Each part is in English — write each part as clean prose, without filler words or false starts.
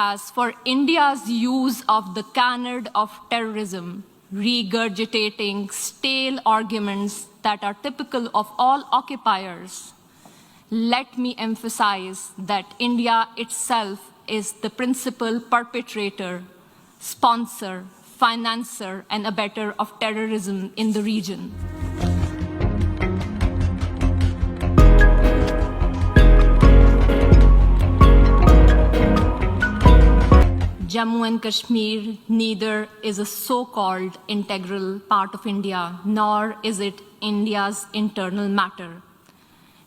as for India's use of the canard of terrorism, regurgitating stale arguments that are typical of all occupiers, let me emphasize that India itself is the principal perpetrator, sponsor, financer, and abettor of terrorism in the region. Jammu and Kashmir neither is a so-called integral part of India, nor is it India's internal matter.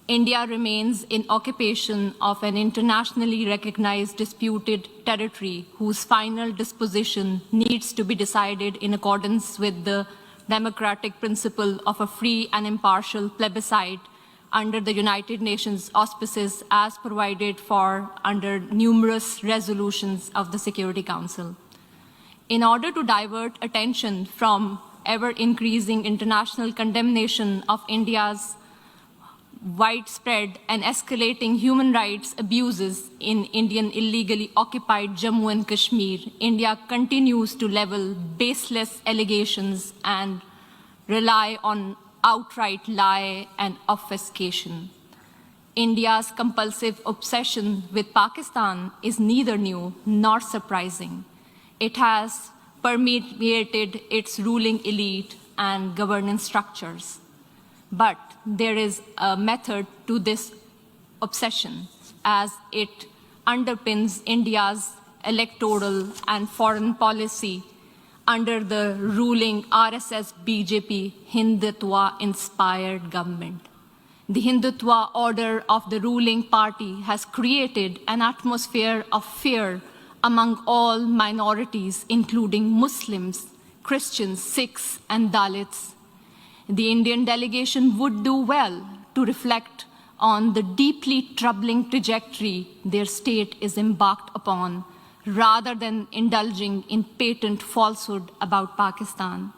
India remains in occupation of an internationally recognized disputed territory whose final disposition needs to be decided in accordance with the democratic principle of a free and impartial plebiscite under the United Nations auspices as provided for under numerous resolutions of the Security Council. In order to divert attention from ever-increasing international condemnation of India's widespread and escalating human rights abuses in Indian illegally occupied Jammu and Kashmir, India continues to level baseless allegations and rely on outright lie and obfuscation. India's compulsive obsession with Pakistan is neither new nor surprising. It has permeated its ruling elite and governance structures. But there is a method to this obsession, as it underpins India's electoral and foreign policy under the ruling RSS-BJP Hindutva-inspired government. The Hindutva order of the ruling party has created an atmosphere of fear among all minorities, including Muslims, Christians, Sikhs, and Dalits. The Indian delegation would do well to reflect on the deeply troubling trajectory their state is embarked upon, rather than indulging in patent falsehood about Pakistan.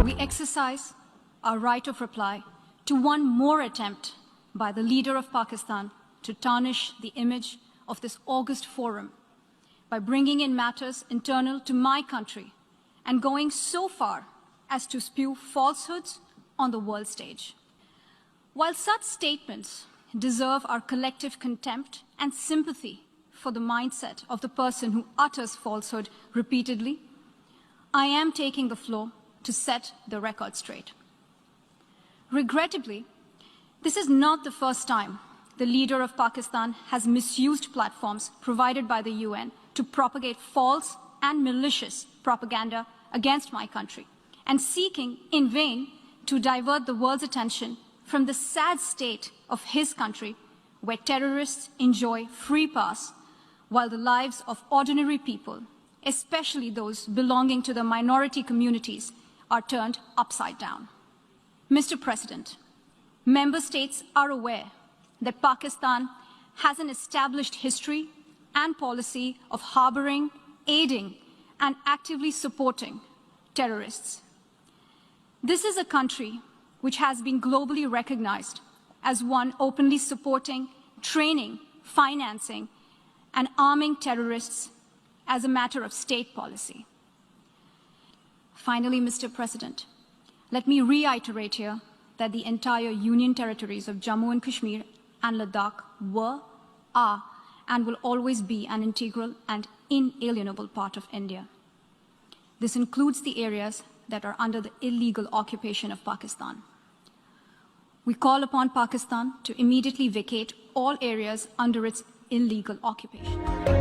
We exercise our right of reply to one more attempt by the leader of Pakistan to tarnish the image of this august forum by bringing in matters internal to my country and going so far as to spew falsehoods on the world stage. While such statements deserve our collective contempt and sympathy for the mindset of the person who utters falsehood repeatedly, I am taking the floor to set the record straight. Regrettably, this is not the first time the leader of Pakistan has misused platforms provided by the UN to propagate false and malicious propaganda against my country, and seeking in vain to divert the world's attention from the sad state of his country, where terrorists enjoy free pass, while the lives of ordinary people, especially those belonging to the minority communities, are turned upside down. Mr. President, member states are aware that Pakistan has an established history and policy of harboring, aiding, and actively supporting terrorists. This is a country which has been globally recognized as one openly supporting, training, financing, and arming terrorists as a matter of state policy. Finally, Mr. President, let me reiterate here that the entire Union territories of Jammu and Kashmir and Ladakh were, are, and will always be an integral and inalienable part of India. This includes the areas that are under the illegal occupation of Pakistan. We call upon Pakistan to immediately vacate all areas under its illegal occupation.